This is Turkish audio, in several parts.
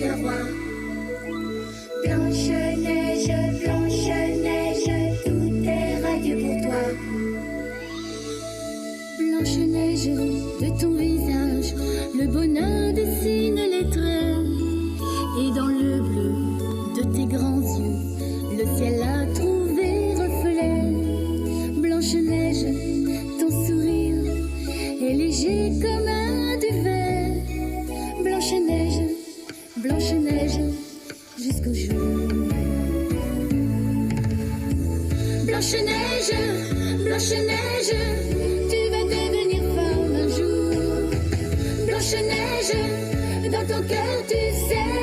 de roi. Blanche-Neige, Blanche-Neige, tout est radieux pour toi. Blanche-Neige, de ton visage, le bonheur dessine les traits. Et dans le bleu de tes grands yeux, le ciel a trouvé reflet. Blanche-Neige, ton sourire est léger comme un duvet. Blanche-Neige, Blanche-Neige, jusqu'au jour. Blanche-Neige, Blanche-Neige, tu vas devenir femme un jour. Blanche-Neige, dans ton cœur tu sais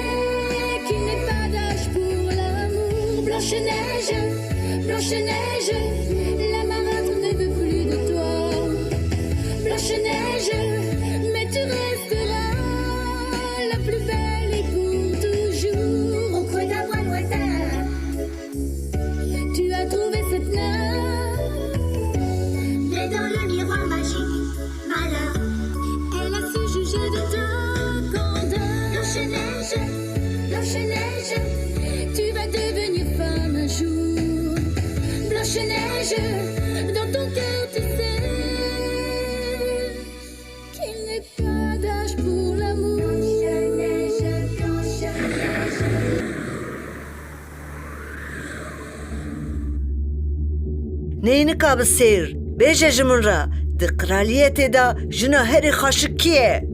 qu'il n'est pas d'âge pour l'amour. Blanche-Neige, Blanche-Neige, la marâtre ne veut plus de toi. Blanche-Neige, mais tu resteras la plus belle et pour toujours. Au creux d'un bois lointain, tu as trouvé cette nappe. Mais dans le miroir magique, malheur, elle a su juger de ta candeur. Blanche-Neige, Blanche-Neige, tu vas devenir femme un jour. Blanche-Neige, dans ton cœur tu sais qu'il n'est pas d'âge pour l'amour. Blanche-Neige, Blanche-Neige. Neyini kabı seyir? Beje jimınra. Di kraliyete da jina heri xaşık kiye?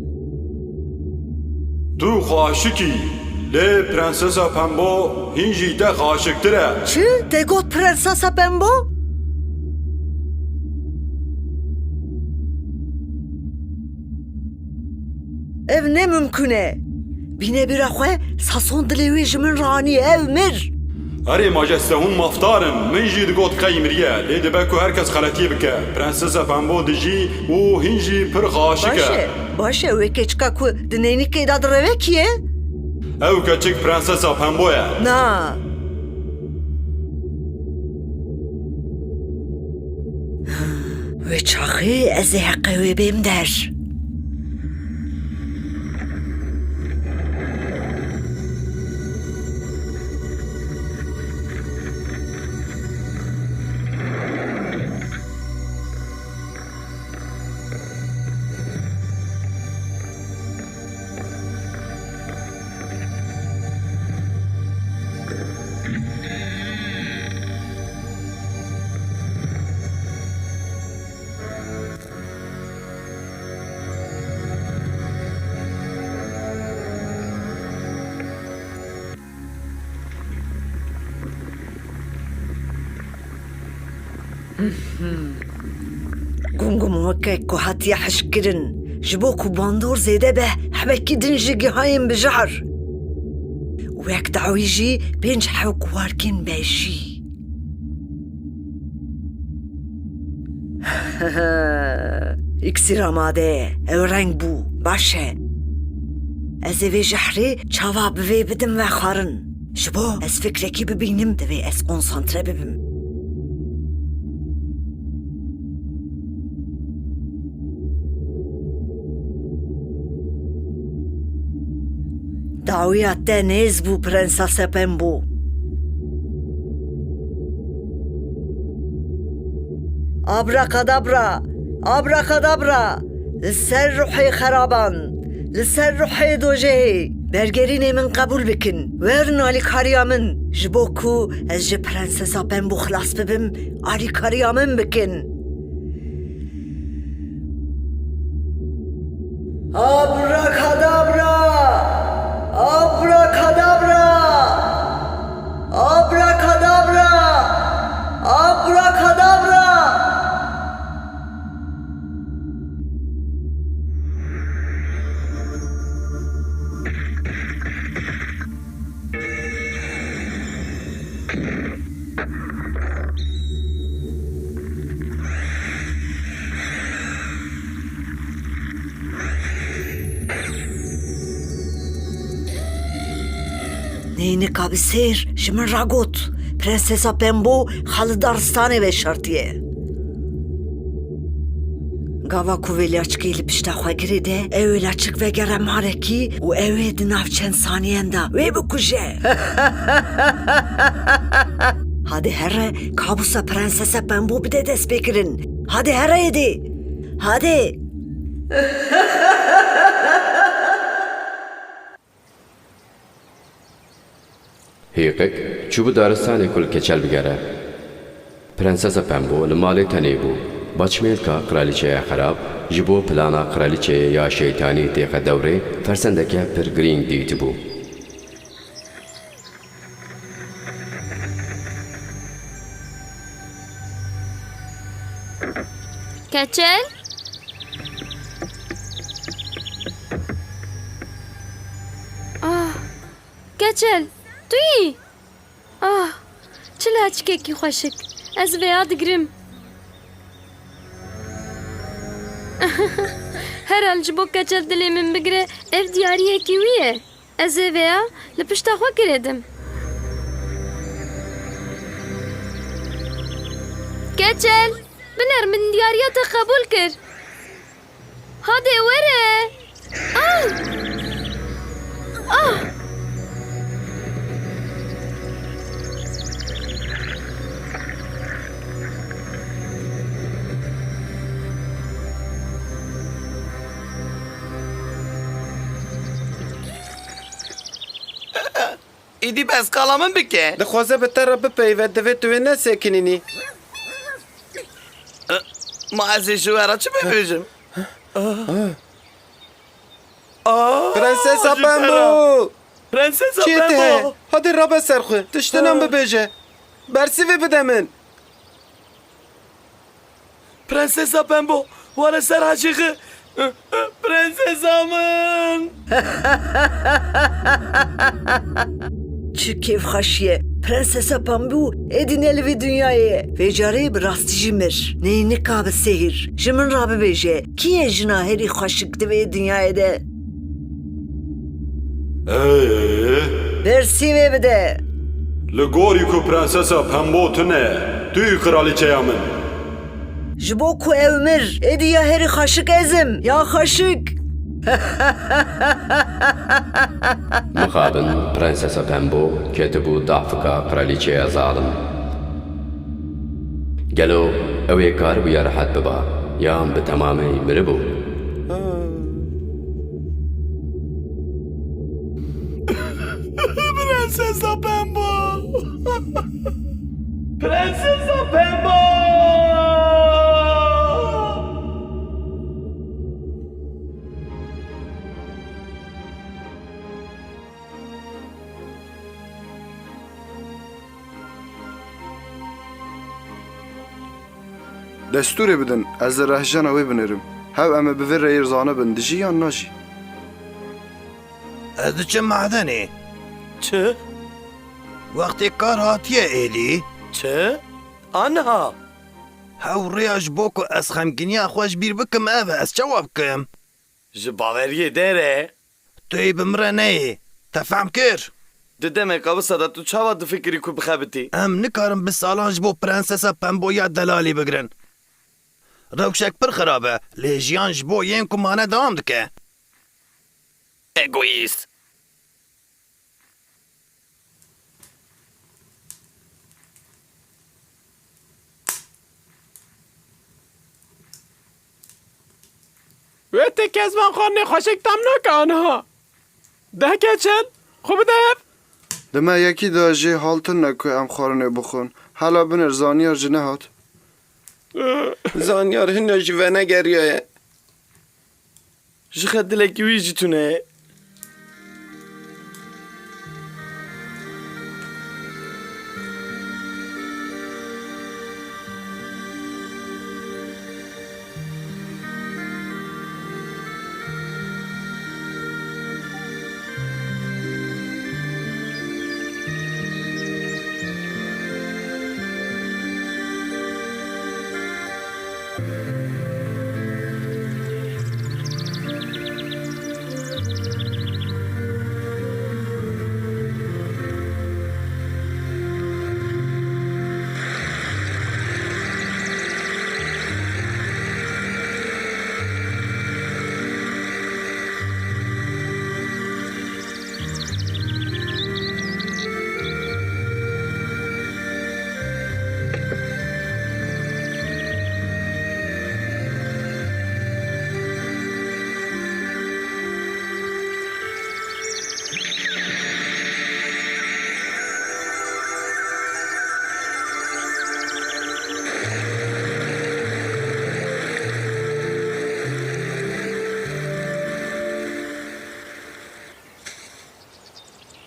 Tu xaşikî, lê Prensesa Pembo hîn jî te xaşiktir e. Çi? Te got Prensesa Pembo? Ev ne mümkün e? Bine bir xwe sason dilê wê ji min ranî ev mir. Erê majeste hûn mafdarin, min jî digot qeymiriye. Lê dibe ku herkes xeletî bike. Prensesa Pembo dijî û hîn jî pir xaşik e. Başı, başı wê keçika ku di neynikê da direve kiye? Ew keçik Prensesa Pembo ye. Na. Wê çaxî ez ê heqê wê bêm der. Gungum weke ku hatiye hişkirin. Ji bo ku bandor zêde be hebekî din ji gihayên bijar. Wek dawî jî pênc hewk warkên bejî. İksîr amade ye. Ew reng bû. Baş e. Ez ê vê jehrê çawa bi vê bidim ve xwarin. Ji bo ez fikrekî bibînim divê ez konsantre bibim. Dawiya te nêz bû Prensesa Pembo. Abrakadabra, abrakadabra. Li ser ruhê xeraban, li ser ruhê dojehê. Bergerînê min qebûl bikin. Werin alîkariya min. Ji bo ku ez ji Prensesa Pembo xilas bibim, alîkariya min bikin. Abrakadabra! Abrakadabra! Abrakadabra! Abrakadabra! Neyni kabı seyir, ji min ragot. Prensesa Pembo xalı daristanê ve şartiye. Gava ku veli açık eli pişta xwe girê de ew ê açık vegere marekî û ew ê di nav çend saniyên de wê bikuje. Hadi here kabusa prensese pembo bide dest pêkirin. Hadi here yedi. Hadi. هیقک چوب دارستانی کل کچل بگره. پرنسس پمبو لمالی تنی بو. بچمیل که قرالیچه خراب جبو پلانا قرالیچه یا شیطانی تیق دوره فرسندکه پر گرینگ دیت بو. کچل؟ کچل تویی؟ چلا چکێکی خۆشک ئەس vêya digirim herhal ji bo keçel dilê min bigire ev diyariyekî wî ye ez ê vêya li pişta xwe girêdim keçel biner min diyariya te qebûl kir hadê were ایدی بس کلامن بکه دخوازه به تر بپیوه دوی توی نسکنینی ما از شوهره چه ببیجم پرنسسا پمبو پرنسسا چیه ته؟ پمبو هادی را به سرخوه تشتنم ببیجه برسی وی بده من پرنسسا پمبو واره سر حشیقه پرنسسا من Çi kêf xweşiye. Prensesa Pambû êdî nelivî dünyayê. Vê carê bi rastî jî mir. Neyê nikabe sehîr. Ji min rabibêje. Kî ye jina herî xweşik di vê dünyayê de? Dersî wê bide. Li gorî ku prensesa pembo tune, tu kraliçeya min. Ji bo ku ew mir, êdî ya herî xweşik ezim, ya xweşik. مخابن پرنسس پمبو کتبو ضعفکا قرالیچه ظالم. گلو اوی کار بیا راحت ببا یا به تمامی مربو. پرنسسا پمبو پرنسسا پمبو دستوری بدن از رهجان اوی بنرم هاو اما بفر ریر زانه بن دجی یا ناجی از چه معدنی؟ چه؟ وقتی کار هاتیه ایلی چه؟ آنها هاو ریاج بوکو از خمگینیا خوش بیر بکم اوه از جواب کم جباوریه داره توی بمره نی تفهم کر ددمه قبصه دا تو چاوا دو فکری کو بخبتی ام نکارم به سالانج بو پرنسسا پمبویا دلالی بگرن روشک پر خرابه لیجیانج بو یم کمانه دوام دکه اگویست وقتی کزمان خانه خوشک تم نکه آنها ده کچل خوب ده دما یکی دا جی حالتن نکو ام خارنه بخون حالا بنر زانیار جنه هات زانیار هنه جوه نگریه جخد دلکی ویجی تونه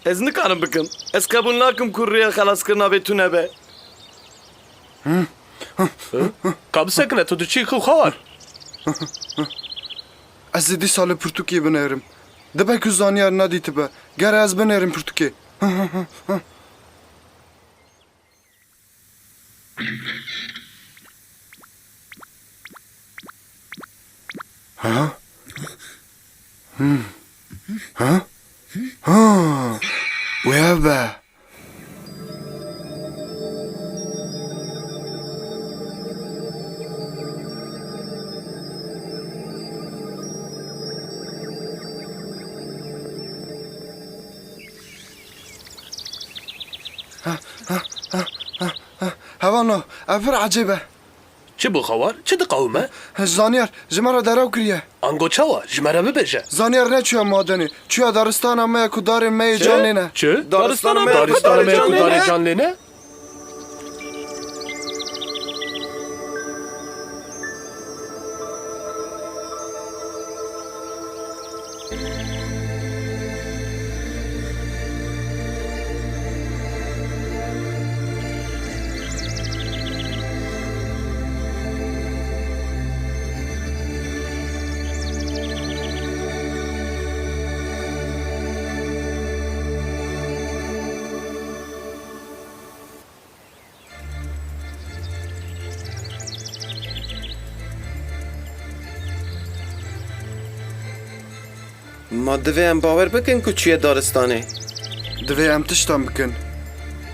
Ez nikarim bikim. Ez kabul nakim kurriye xelaskirina ve tune be. Kabı sekine tu çi xewar. Ez ê dîsa li Pirtûkê binêrim. Dibe ku zanyar nedîtibe. Gere ez binêrim Pirtûkê. Ha? Ha? Ha? Wê be. Hevano, ev pir ecêb e. Çi bu xewar? Çi diqewime? Zanyar, ji me re deraw kiriye. Ango çawa ji me re bibêje. Zanyar neçûye madenê. Çûya daristana me ku darên me yê can lêne. Çi? Daristana me Daristana me ku darê darê can lêne? Ma divê em bawer bikin ku çûye daristanê. Divê em tiştan bikin.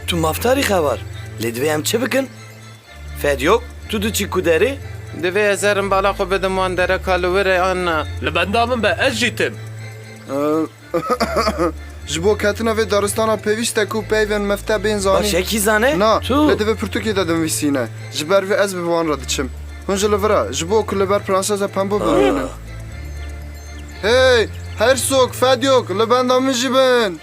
Tu maftarî xewar. Lê divê em çi bikin? Fedyok, tu diçî ku derê? Divê ez erim bala xwe bidim wan dereka li wir e an na. Li benda min be ez jî tim. Ji bo ketina vê daristana pêwîst e ku peyvên mefte bên zanîn. Başekî zane? Na, Tu. li divê Pirtûkê de dimivîsîne. Ji ber vê ez bi wan re diçim. Hûn ji li vir e, ji bo ku li ber Prensesa Pembo bimînin. Hey, Hersok, Fedyok, li benda min jî bin.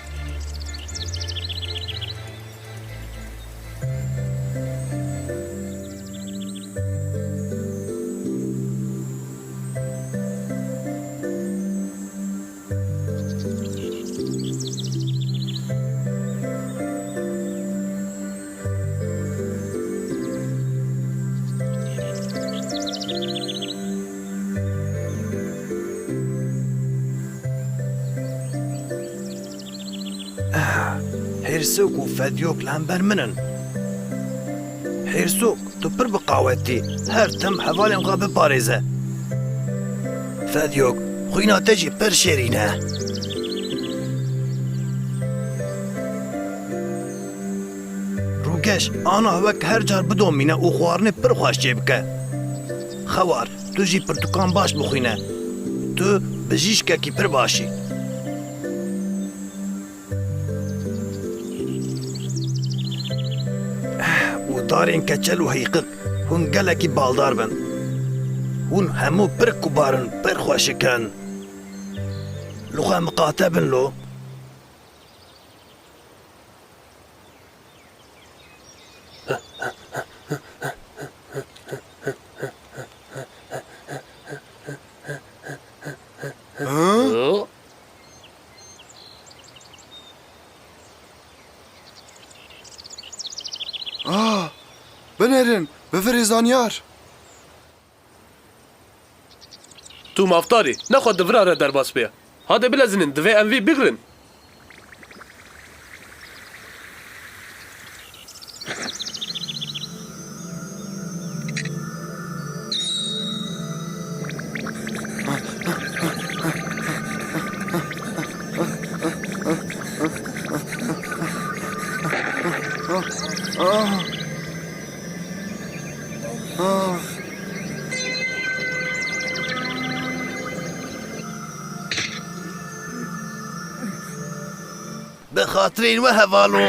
Hersok û Fedyok li hember min in. Hersok, tu pir biqawetî. Her tim hevalên xwe biparêze. Fedyok, xwîna te jî pir şêrîn e. Rûgeş, ana wek her car bidomîne û xwarinê pir xweş çê bike. Xewar, tu jî pirtûkan baş bixwîne. Tu bijîşkekî pir başî. Darên keçel û heyqiq hûn gelekî baldar bin. Hûn hemû pir kubarin, pir xweşik in. Li xwe miqate bin lo. Binêrin, bi virê zanyar. Tu maftarî, nexwe divira re derbas bêye. Hade bilezinin divê em vî bigirin. Bi xatirên we hevalo.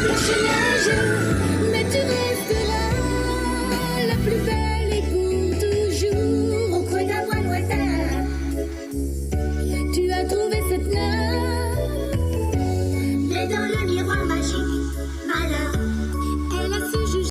Blanche-Neige,